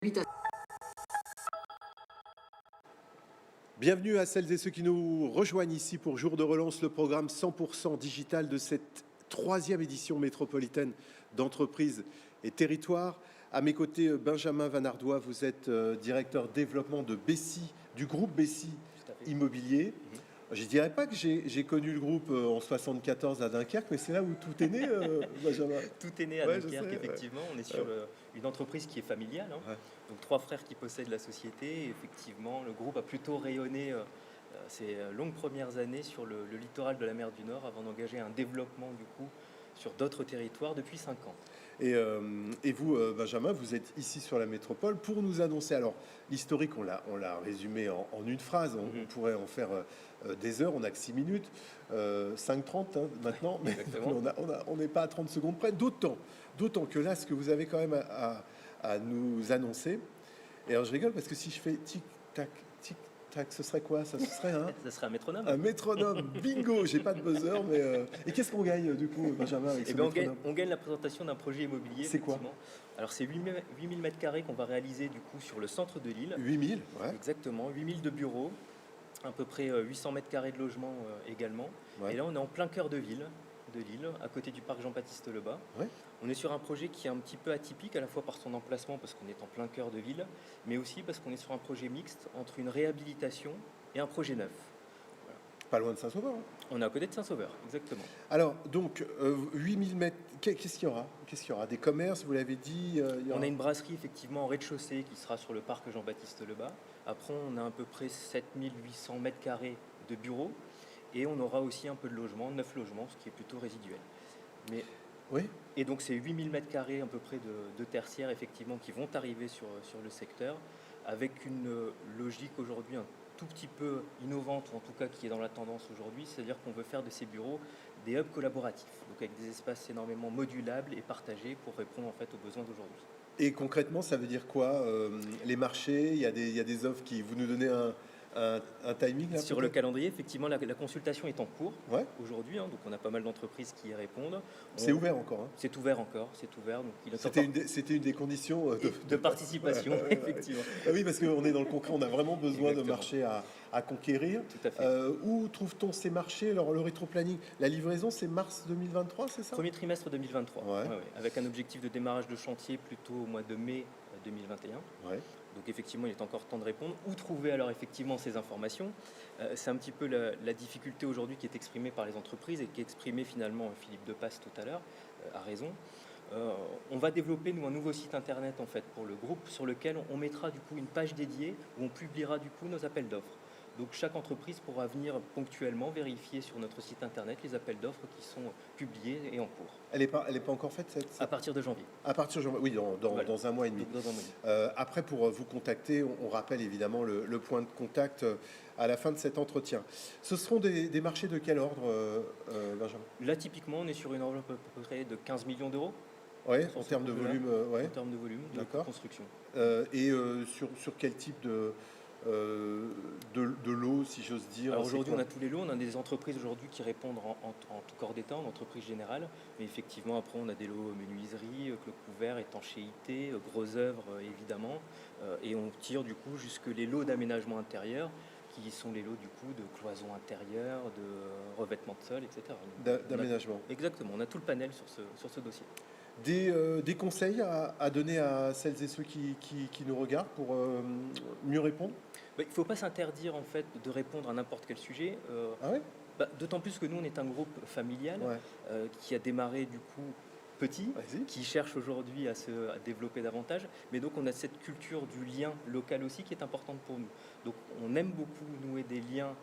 8 à Bienvenue à celles et ceux qui nous rejoignent ici pour Jour de Relance, le programme 100% digital de cette troisième édition métropolitaine d'entreprise et territoire. À mes côtés, Benjamin Van Ardois, vous êtes directeur développement de Bessie, du groupe Bessie Immobilier. Je ne dirais pas que j'ai connu le groupe en 74 à Dunkerque, mais c'est là où tout est né, Benjamin. Tout est né à Ouais, je Dunkerque, sais, effectivement. On est sur une entreprise qui est familiale. Ouais. Donc 3 frères qui possèdent la société. Et effectivement, le groupe a plutôt rayonné ces longues premières années sur le littoral de la mer du Nord avant d'engager un développement du coup sur d'autres territoires depuis 5 ans. Et vous, Benjamin, vous êtes ici sur la métropole pour nous annoncer. Alors, l'historique, on l'a résumé en une phrase. On pourrait en faire des heures. On n'a que 6 minutes, 5:30 maintenant. Mais on n'est pas à 30 secondes près. D'autant que là, ce que vous avez quand même à nous annoncer. Et alors, je rigole parce que si je fais tic-tac, tic-tac, ce serait quoi? Ça, ce serait Ça serait un métronome. un métronome. Bingo. J'ai pas de buzzer, mais et qu'est-ce qu'on gagne du coup, Benjamin, avec ce métronome? On gagne la présentation d'un projet immobilier. C'est quoi? Alors c'est 8000 m² qu'on va réaliser du coup sur le centre de l'île. 8000, ouais. Exactement, 8000 de bureaux, à peu près 800 m² de logement également. Ouais. Et là on est en plein cœur de Lille, à côté du parc Jean-Baptiste Lebas. Ouais. On est sur un projet qui est un petit peu atypique, à la fois par son emplacement, parce qu'on est en plein cœur de ville, mais aussi parce qu'on est sur un projet mixte entre une réhabilitation et un projet neuf. Pas loin de Saint-Sauveur. On est à côté de Saint-Sauveur, exactement. Alors, donc, 8000 mètres, qu'est-ce qu'il y aura? Qu'est-ce qu'il y aura? Des commerces, vous l'avez dit, il y aura... On a une brasserie effectivement en rez-de-chaussée qui sera sur le parc Jean-Baptiste Lebas. Après, on a à peu près 7800 m² de bureaux. Et on aura aussi un peu de logement, 9 logements, ce qui est plutôt résiduel. Mais, Oui. et donc c'est 8000 m² à peu près de tertiaires effectivement qui vont arriver sur le secteur, avec une logique aujourd'hui un tout petit peu innovante, ou en tout cas qui est dans la tendance aujourd'hui, c'est-à-dire qu'on veut faire de ces bureaux des hubs collaboratifs, donc avec des espaces énormément modulables et partagés pour répondre en fait aux besoins d'aujourd'hui. Et concrètement, ça veut dire quoi? Les marchés, il y a des offres qui... Vous nous donnez un timing là, Sur le calendrier, effectivement, la consultation est en cours aujourd'hui, donc on a pas mal d'entreprises qui y répondent. C'est ouvert encore, hein. C'est ouvert encore, donc C'était une des conditions de participation, effectivement. Ah oui, parce qu'on est dans le concret, on a vraiment besoin de marchés à conquérir. Tout à fait. Où trouve-t-on ces marchés? Alors, le rétro-planning, la livraison, c'est mars 2023, c'est ça? Premier trimestre 2023, Ouais. avec un objectif de démarrage de chantier plutôt au mois de mai 2021. Ouais. Donc effectivement, il est encore temps de répondre. Où trouver alors effectivement ces informations? C'est un petit peu la difficulté aujourd'hui qui est exprimée par les entreprises et qui est exprimée finalement Philippe Depasse tout à l'heure, à raison. On va développer nous un nouveau site internet en fait pour le groupe sur lequel on mettra du coup une page dédiée où on publiera du coup nos appels d'offres. Donc chaque entreprise pourra venir ponctuellement vérifier sur notre site internet les appels d'offres qui sont publiés et en cours. Elle n'est pas encore faite cette... À partir de janvier. À partir de janvier, oui, dans un mois et demi. Dans un mois et demi. Après, pour vous contacter, on rappelle évidemment le point de contact à la fin de cet entretien. Ce seront des marchés de quel ordre, Benjamin? Là, typiquement, on est sur une enveloppe à peu près de 15 millions d'euros. Oui, en termes de volume. En termes de volume de construction. Et sur quel type de lots, si j'ose dire? Alors aujourd'hui, on a tous les lots. On a des entreprises aujourd'hui qui répondent en tout corps d'État, en entreprise générale. Mais effectivement, après, on a des lots menuiserie, clos couverts, étanchéité, gros œuvres, évidemment. Et on tire du coup jusque les lots d'aménagement intérieur, qui sont les lots du coup de cloisons intérieures, de revêtement de sol, etc. D'aménagement. Exactement. On a tout le panel sur ce dossier. Des conseils à donner à celles et ceux qui nous regardent pour mieux répondre? Il ne faut pas s'interdire en fait de répondre à n'importe quel sujet. Ah ouais? D'autant plus que nous, on est un groupe familial qui a démarré du coup petit, qui cherche aujourd'hui à se développer davantage. Mais donc on a cette culture du lien local aussi qui est importante pour nous. Donc on aime beaucoup nouer des liens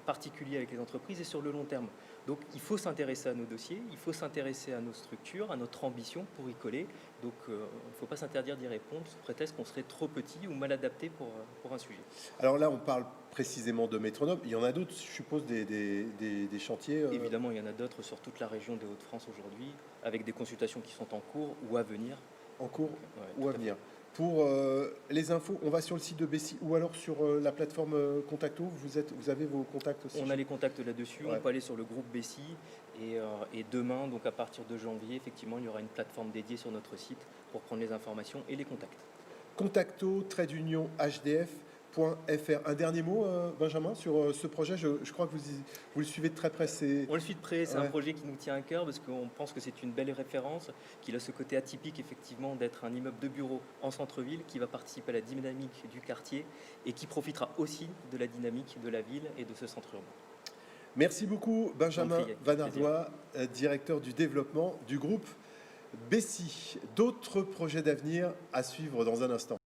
particuliers avec les entreprises et sur le long terme. Donc il faut s'intéresser à nos dossiers, il faut s'intéresser à nos structures, à notre ambition pour y coller. Donc il ne faut pas s'interdire d'y répondre sous prétexte qu'on serait trop petit ou mal adapté pour un sujet. Alors là, on parle précisément de métronome. Il y en a d'autres, je suppose, des chantiers Évidemment, il y en a d'autres sur toute la région des Hauts-de-France aujourd'hui, avec des consultations qui sont en cours ou à venir. En cours ou à venir. Pour les infos, on va sur le site de Bessie ou alors sur la plateforme Contacto. Vous avez vos contacts aussi? On a les contacts là-dessus. On peut aller sur le groupe Bessie et demain, donc à partir de janvier, effectivement, il y aura une plateforme dédiée sur notre site pour prendre les informations et les contacts. contacto-hdf.fr. Un dernier mot, Benjamin, sur ce projet. Je crois que vous le suivez de très près. On le suit de près, c'est un projet qui nous tient à cœur parce qu'on pense que c'est une belle référence, qu'il a ce côté atypique effectivement d'être un immeuble de bureau en centre-ville qui va participer à la dynamique du quartier et qui profitera aussi de la dynamique de la ville et de ce centre urbain. Merci beaucoup Benjamin Van Ardois, directeur du développement du groupe Bessie. D'autres projets d'avenir à suivre dans un instant.